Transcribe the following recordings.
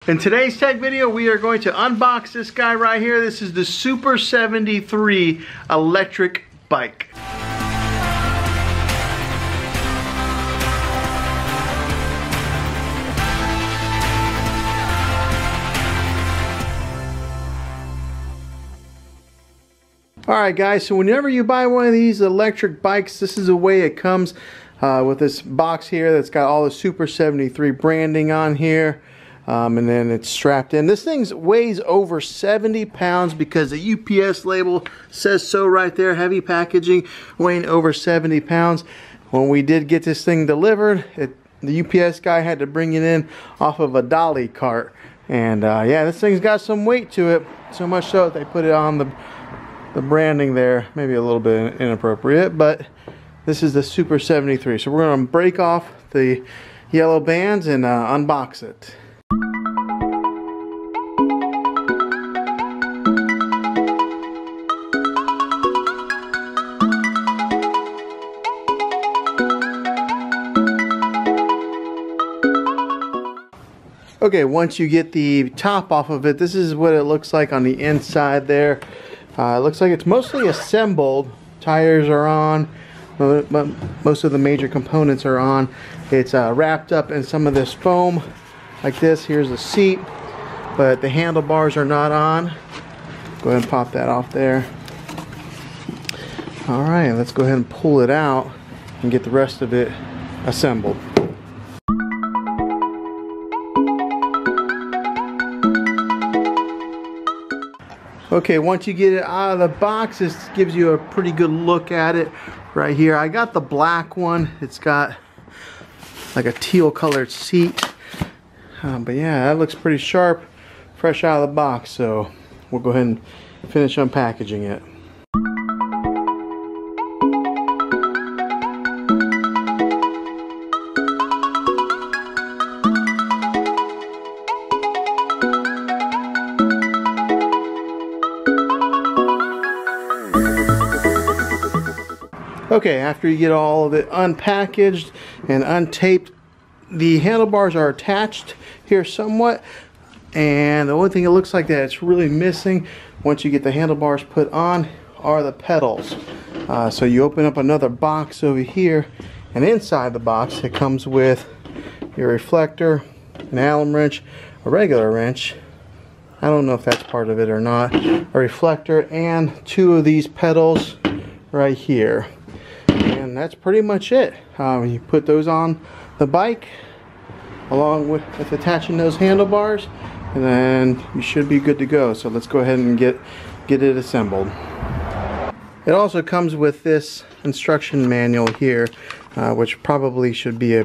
In today's tech video, we are going to unbox this guy right here. This is the Super 73 electric bike. Alright guys, so whenever you buy one of these electric bikes, this is the way it comes with this box here that's got all the Super 73 branding on here. And then it's strapped in. This thing weighs over 70 pounds because the UPS label says so right there. Heavy packaging, weighing over 70 pounds. When we did get this thing delivered, the UPS guy had to bring it in off of a dolly cart. And yeah, this thing's got some weight to it. So much so that they put it on the branding there. Maybe a little bit inappropriate, but this is the Super 73. So we're going to break off the yellow bands and unbox it. Okay, once you get the top off of it, this is what it looks like on the inside there. It looks like it's mostly assembled. Tires are on, most of the major components are on. It's wrapped up in some of this foam like this. Here's the seat, but the handlebars are not on. Go ahead and pop that off there. Alright, let's go ahead and pull it out and get the rest of it assembled. Okay, once you get it out of the box, this gives you a pretty good look at it right here. I got the black one. It's got like a teal colored seat. But yeah, that looks pretty sharp, fresh out of the box. So we'll go ahead and finish unpackaging it. Okay, after you get all of it unpackaged and untaped, the handlebars are attached here somewhat, and the only thing it looks like that it's really missing once you get the handlebars put on are the pedals. So you open up another box over here, and inside the box it comes with your reflector, an Allen wrench, a regular wrench, I don't know if that's part of it or not, a reflector, and two of these pedals right here. And that's pretty much it. You put those on the bike along with attaching those handlebars, and then you should be good to go. So let's go ahead and get it assembled. It also comes with this instruction manual here, which probably should be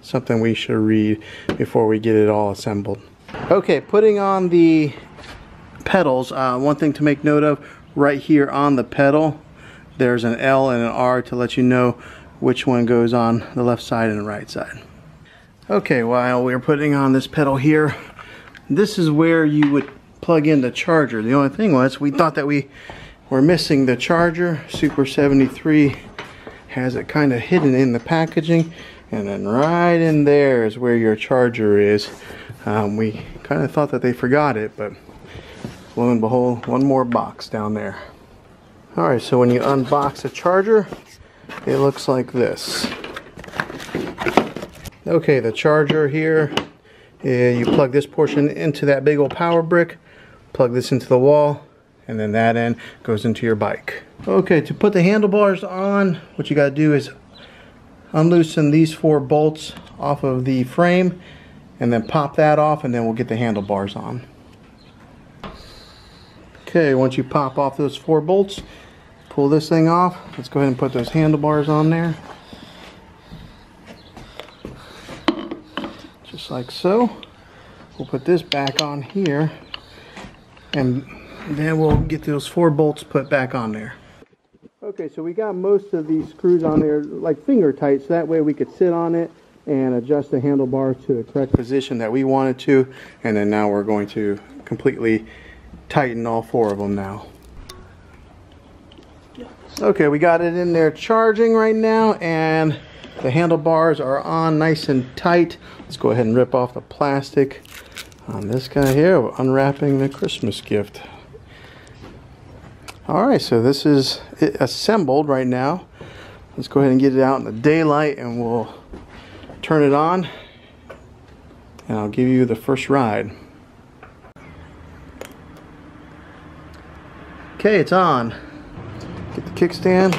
something we should read before we get it all assembled. Okay, putting on the pedals, one thing to make note of right here on the pedal, there's an L and an R to let you know which one goes on the left side and the right side. Okay, while we're putting on this pedal here, this is where you would plug in the charger. The only thing was, we thought that we were missing the charger. Super 73 has it kind of hidden in the packaging, and then right in there is where your charger is. We kind of thought that they forgot it, but lo and behold, one more box down there. Alright, so when you unbox the charger, it looks like this. Okay, the charger here, you plug this portion into that big old power brick, plug this into the wall, and then that end goes into your bike. Okay, to put the handlebars on, what you got to do is unloosen these 4 bolts off of the frame, and then pop that off, and then we'll get the handlebars on. Okay, once you pop off those 4 bolts, pull this thing off. Let's go ahead and put those handlebars on there. Just like so. We'll put this back on here, and then we'll get those 4 bolts put back on there. Okay, so we got most of these screws on there like finger tight, so that way we could sit on it and adjust the handlebars to the correct position that we wanted to, and then now we're going to completely tighten all 4 of them now. Okay, we got it in there charging right now, and the handlebars are on nice and tight. Let's go ahead and rip off the plastic. on this guy here, we're unwrapping the Christmas gift. Alright, so this is it assembled right now. Let's go ahead and get it out in the daylight and we'll turn it on and I'll give you the first ride. Okay, it's on. Get the kickstand.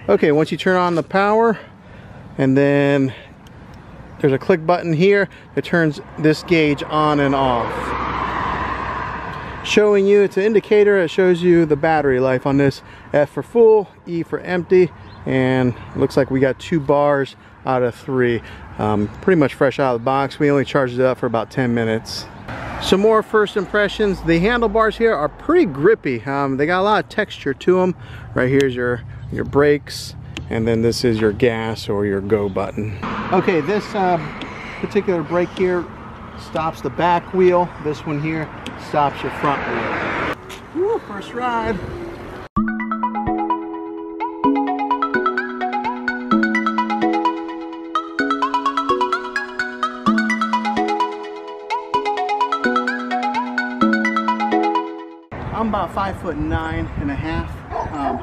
Okay, once you turn on the power, and then there's a click button here that turns this gauge on and off. Showing you, it's an indicator that shows you the battery life on this. F for full, E for empty, and it looks like we got 2 bars out of 3. Pretty much fresh out of the box. We only charged it up for about 10 minutes. Some more first impressions. The handlebars here are pretty grippy. They got a lot of texture to them. Right here's your brakes, and then this is your gas or your go button. Okay, this particular brake here stops the back wheel. This one here stops your front wheel. Woo, first ride. I'm about 5'9.5".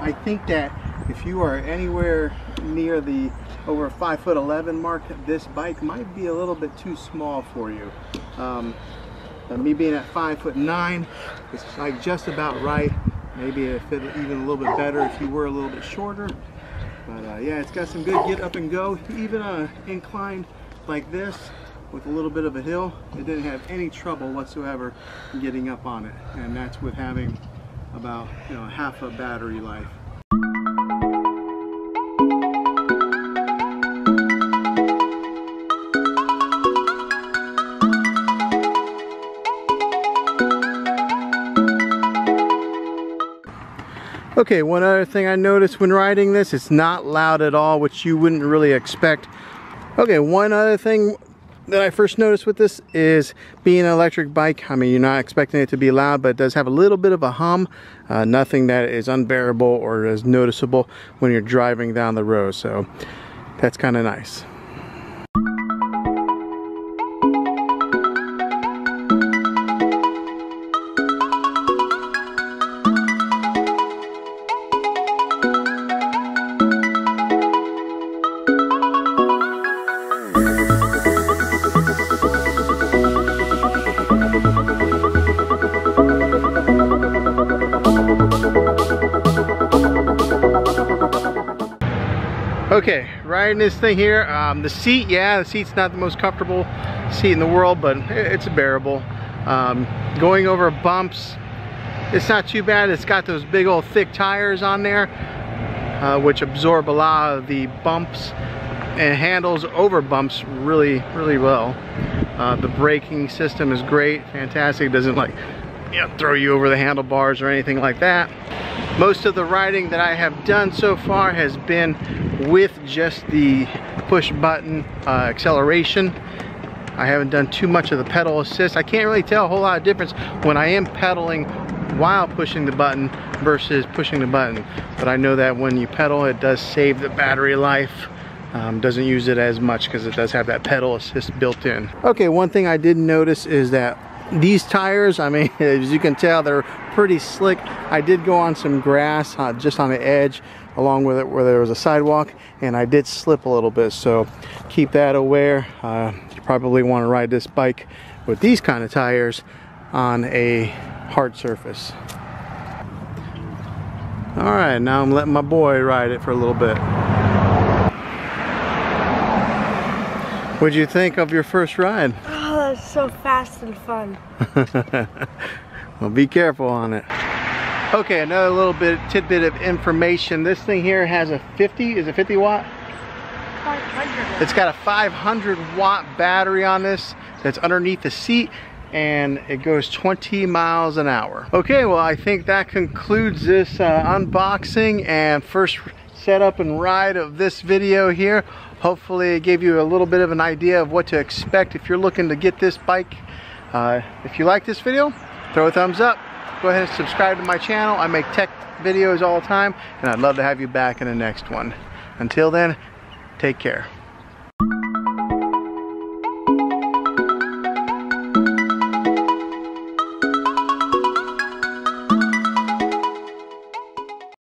I think that if you are anywhere near the over 5'11" mark, this bike might be a little bit too small for you. Me being at 5'9", it's like just about right. Maybe it fit even a little bit better if you were a little bit shorter. But yeah, it's got some good get up and go. Even inclined like this with a little bit of a hill, it didn't have any trouble whatsoever getting up on it, and that's with having about half a battery life. Okay, one other thing I noticed when riding this, it's not loud at all, which you wouldn't really expect. Okay, one other thing that I first noticed with this is being an electric bike. I mean, you're not expecting it to be loud, but it does have a little bit of a hum. Nothing that is unbearable or is noticeable when you're driving down the road, so that's kind of nice. Okay, riding this thing here, the seat, yeah, the seat's not the most comfortable seat in the world, but it's bearable. Going over bumps, it's not too bad. It's got those big old thick tires on there, which absorb a lot of the bumps and handles over bumps really well. The braking system is great, fantastic. It doesn't like throw you over the handlebars or anything like that. Most of the riding that I have done so far has been with just the push button acceleration. I haven't done too much of the pedal assist. I can't really tell a whole lot of difference when I am pedaling while pushing the button versus pushing the button. But I know that when you pedal, it does save the battery life. Doesn't use it as much because it does have that pedal assist built in. Okay, one thing I did notice is that these tires, I mean, as you can tell, they're pretty slick. I did go on some grass just on the edge along with it where there was a sidewalk, and I did slip a little bit, so keep that aware. You probably want to ride this bike with these kind of tires on a hard surface. Alright, now I'm letting my boy ride it for a little bit. What'd you think of your first ride? Oh, that's so fast and fun. Well, be careful on it. Okay, another little tidbit of information. This thing here has a 50, is it 50 watt? 500. It's got a 500 watt battery on this that's underneath the seat, and it goes 20 miles an hour. Okay, well, I think that concludes this unboxing and first setup and ride of this video here. Hopefully it gave you a little bit of an idea of what to expect if you're looking to get this bike. If you like this video, throw a thumbs up. Go ahead and subscribe to my channel. I make tech videos all the time, and I'd love to have you back in the next one. Until then, take care.